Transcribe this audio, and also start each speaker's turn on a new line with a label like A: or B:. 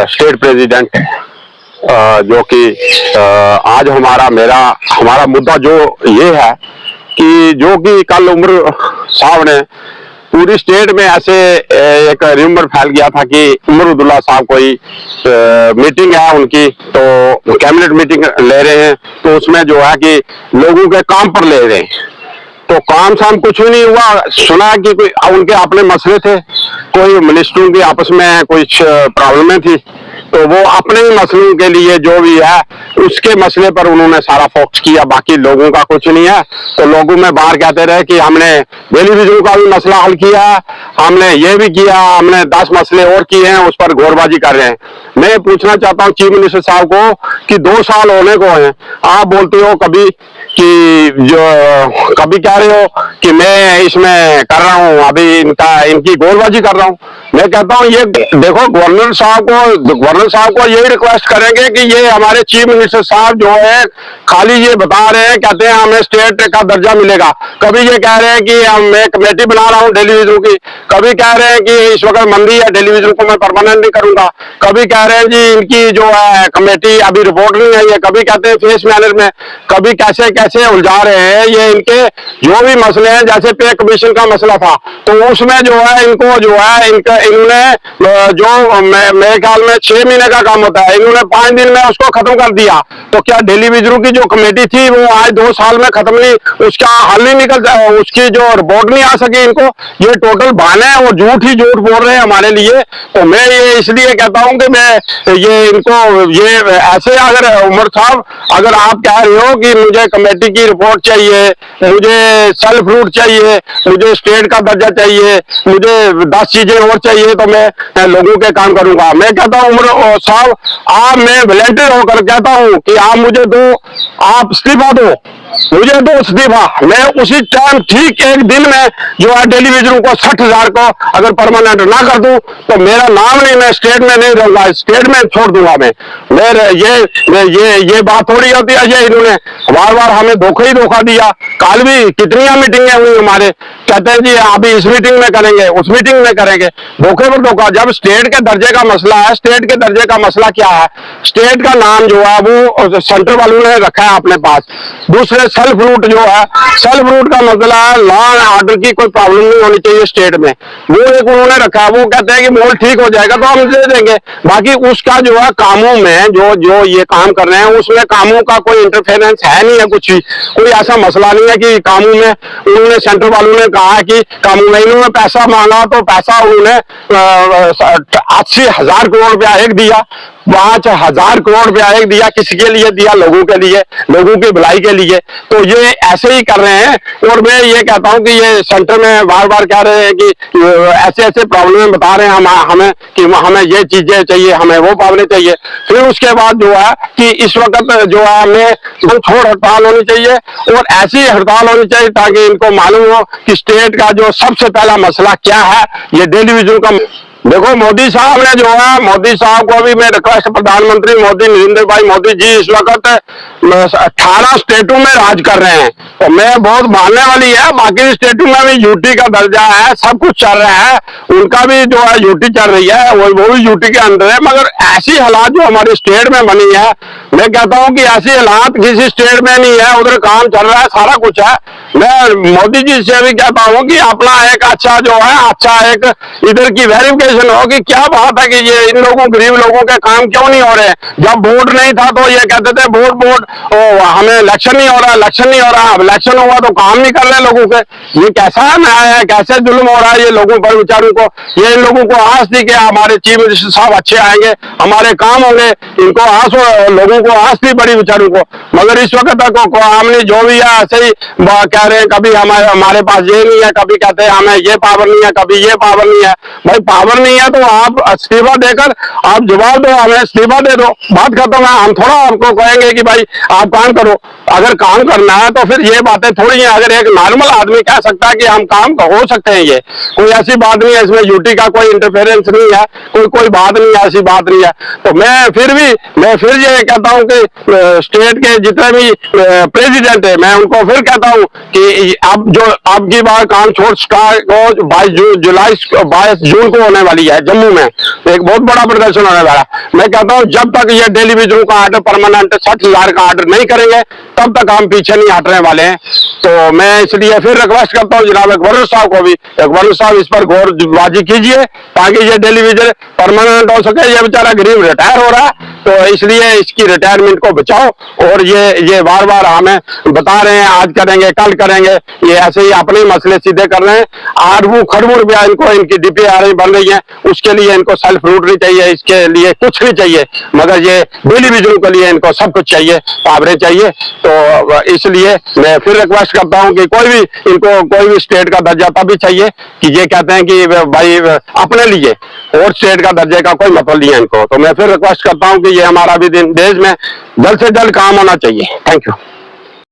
A: State president जो कि आज हमारा मुद्दा जो ये है कि जो कि कल उमर साहब ने पूरी स्टेट में ऐसे एक र्यूमर फैल गया था कि उमर अब्दुल्ला साहब कोई मीटिंग है उनकी, तो कैबिनेट मीटिंग ले रहे हैं, तो उसमें जो है कि लोगों के काम पर ले रहे हैं। तो काम शाम कुछ भी नहीं हुआ। सुना कि कोई उनके अपने मसले थे, कोई मिनिस्टरों की आपस में कुछ प्रॉब्लमें थी, तो वो अपने ही मसलों के लिए जो भी है उसके मसले पर उन्होंने सारा फोकस किया, बाकी लोगों का कुछ नहीं है। तो लोगों में बाहर कहते रहे कि हमने टेलीविजन का भी मसला हल किया, हमने ये भी किया, हमने 10 मसले और किए हैं, उस पर घोरबाजी कर रहे हैं। मैं पूछना चाहता हूँ चीफ मिनिस्टर साहब को कि 2 साल होने को हैं, आप बोलते हो कभी कह रहे हो कि मैं इसमें कर रहा हूँ, अभी इनकी गोलबाजी कर रहा हूँ। मैं कहता हूँ ये देखो, गवर्नर साहब को यही रिक्वेस्ट करेंगे कि ये हमारे चीफ मिनिस्टर साहब जो है खाली ये बता रहे हैं, कहते हैं हमें स्टेट का दर्जा मिलेगा, कभी ये कह रहे हैं कि मैं कमेटी बना रहा हूँ टेलीविजन की, कभी कह रहे हैं कि इस वक्त मंदी है टेलीविजन को मैं परमानेंट नहीं करूंगा, कभी कह रहे हैं जी इनकी जो है कमेटी अभी रिपोर्ट नहीं आई है, कभी कहते हैं फेस मैनर में, कभी कैसे कैसे उलझा रहे हैं। ये इनके जो भी मसले हैं, जैसे पे कमीशन का मसला था, तो उसमें जो है इनको जो है इन्होंने जो मेरे ख्याल में 6 महीने का काम होता है, इन्होंने 5 दिन में उसको खत्म कर दिया। तो क्या टेलीविजन की जो कमेटी थी वो आज 2 साल में खत्म नहीं, उसका हल नहीं निकल, उसकी जो रिपोर्ट नहीं आ सकी इनको? ये टोटल बहाने और झूठ ही झूठ बोल रहे हैं हमारे लिए। तो मैं ये इसलिए कहता हूं कि मैं ये इनको ये ऐसे, अगर उमर साहब अगर आप कह रहे हो कि मुझे कमेटी की रिपोर्ट चाहिए, मुझे सेल्फ रूट चाहिए, मुझे स्टेट का दर्जा चाहिए, मुझे 10 चीजें और चाहिए, तो मैं लोगों के काम करूंगा। मैं कहता हूं उमर साहब, आप मैं वॉलंटियर होकर कहता हूं कि आप मुझे दो, आप इस्तीफा दो, मुझे दो इस्तीफा, मैं उसी टाइम ठीक 1 दिन में जो है टेलीविजन को 60,000 को अगर परमानेंट ना कर दूं तो मेरा नाम नहीं, मैं स्टेट में नहीं रहूंगा, स्टेट में छोड़ दूंगा मैं ये बात थोड़ी होती है। ये इन्होंने बार बार हमें धोखा ही धोखा दिया। कल भी कितनी मीटिंगें हुई हमारे, कहते हैं जी अभी इस मीटिंग में करेंगे, उस मीटिंग में करेंगे, धोखे पर धोखा। जब स्टेट के दर्जे का मसला है, स्टेट के दर्जे का मसला क्या है, स्टेट का नाम जो है वो सेंटर वालों ने रखा है अपने पास। दूसरे सेल्फ रूट जो है, सेल्फ रूट का मसला है, लॉ एंड ऑर्डर की कोई प्रॉब्लम नहीं होनी चाहिए स्टेट में, वो एक उन्होंने रखा है। वो कहते हैं कि माहौल ठीक हो जाएगा तो हम दे देंगे, बाकी उसका जो है कामों में जो ये काम कर रहे हैं उसमें कामों का कोई इंटरफेरेंस है नहीं है, कुछ भी कोई ऐसा मसला नहीं है कि कामों में उन्होंने सेंटर वालों ने कहा कि कामों में इन्होंने पैसा मांगा तो पैसा उन्होंने 80,000 करोड़ रुपया एक दिया, 5,000 करोड़ रुपया एक दिया, किसके लिए दिया? लोगों के लिए, लोगों की भलाई के लिए। तो ये ऐसे ही कर रहे हैं। और मैं ये कहता हूं कि ये सेंटर में बार बार कह रहे हैं कि ऐसे ऐसे प्रॉब्लम बता रहे हैं हमें कि हमें ये चीजें चाहिए, हमें वो पावने चाहिए। फिर उसके बाद जो है कि इस वक्त जो है हमें छोड़ हड़ताल होनी चाहिए, और ऐसी हड़ताल होनी चाहिए ताकि इनको मालूम हो कि स्टेट का जो सबसे पहला मसला क्या है, ये टेलीविजन का। देखो मोदी साहब ने जो है, मोदी साहब को भी मैं रिक्वेस्ट, प्रधानमंत्री मोदी, नरेंद्र भाई मोदी जी इस वक्त 18 स्टेटों में राज कर रहे हैं, तो मैं बहुत मानने वाली है। बाकी स्टेटों में भी यूटी का दर्जा है, सब कुछ चल रहा है, उनका भी जो है यूटी चल रही है, वो भी यूटी के अंदर है। मगर ऐसी हालात जो हमारे स्टेट में बनी है, मैं कहता हूं कि ऐसी हालात किसी स्टेट में नहीं है, उधर काम चल रहा है, सारा कुछ है। मैं मोदी जी से भी कहता हूं कि अपना एक अच्छा जो है, अच्छा एक इधर की वेरिफिकेशन हो कि क्या बात है कि ये इन लोगों, गरीब लोगों के काम क्यों नहीं हो रहे। जब वोट नहीं था तो ये कहते थे वोट हमें इलेक्शन नहीं हो रहा, इलेक्शन नहीं हो रहा, अब इलेक्शन हुआ तो काम नहीं कर रहे लोगों के। ये कैसा न्याय है, कैसे जुल्म हो रहा है ये लोगों पर बेचारों को। ये इन लोगों को आस थी कि हमारे चीफ मिनिस्टर साहब अच्छे आएंगे, हमारे काम होंगे, इनको आस, लोगों को आस थी बड़ी बेचारों को। मगर इस वक्त तक हमने जो भी है ऐसे ही कह रहे हैं, कभी हमारे पास ये नहीं है, कभी कहते हैं हमें ये पावर नहीं है, कभी ये पावर नहीं है। भाई पावर नहीं है तो आप इस्तीफा देकर आप जवाब दो, हमें इस्तीफा दे दो, बात खत्म है। हम थोड़ा आपको कहेंगे कि भाई आप काम करो, अगर काम करना है तो फिर ये बातें थोड़ी हैं। अगर एक नॉर्मल आदमी कह सकता है कि हम काम हो सकते हैं, ये कोई ऐसी बात नहीं है, इसमें यूटी का कोई इंटरफेरेंस नहीं है, कोई बात नहीं है, ऐसी बात नहीं है। तो मैं फिर ये कहता हूं कि स्टेट के जितने भी प्रेसिडेंट है, मैं उनको फिर कहता हूं कि अब जो अब की बार काम छोड़ 22 जून को होने वाली है जम्मू में, एक बहुत बड़ा प्रदर्शन होने वाला है। मैं कहता हूँ जब तक ये डेली वेजरों का आर्डर परमानेंट 60,000 का आर्डर नहीं करेंगे तब तक हम पीछे नहीं हटने वाले हैं। तो मैं इसलिए फिर रिक्वेस्ट करता हूँ जनाब अकबर साहब को भी, अकबर साहब इस पर गौरबाजी कीजिए ताकि ये डेली वेजर परमानेंट हो सके। ये बेचारा गरीब रिटायर हो रहा है, तो इसलिए इसकी रिटायरमेंट को बचाओ। और ये बार बार हमें बता रहे हैं आज करेंगे कल करेंगे, ये ऐसे ही अपने मसले सीधे कर रहे हैं। अरबों खरबों रुपया इनको इनकी डीपीआर बन रही है, उसके लिए इनको सेल्फ रूट नहीं चाहिए, इसके लिए कुछ नहीं चाहिए, मगर ये डेली वेजरों के लिए इनको सब कुछ चाहिए, पावरें चाहिए। तो इसलिए मैं फिर रिक्वेस्ट करता हूं कि इनको कोई भी स्टेट का दर्जा तभी चाहिए कि ये कहते हैं कि भाई अपने लिए, और स्टेट का दर्जे का कोई मतलब नहीं है इनको। तो मैं फिर रिक्वेस्ट करता हूं कि ये हमारा भी देश में जल्द से जल्द काम होना चाहिए। Thank you.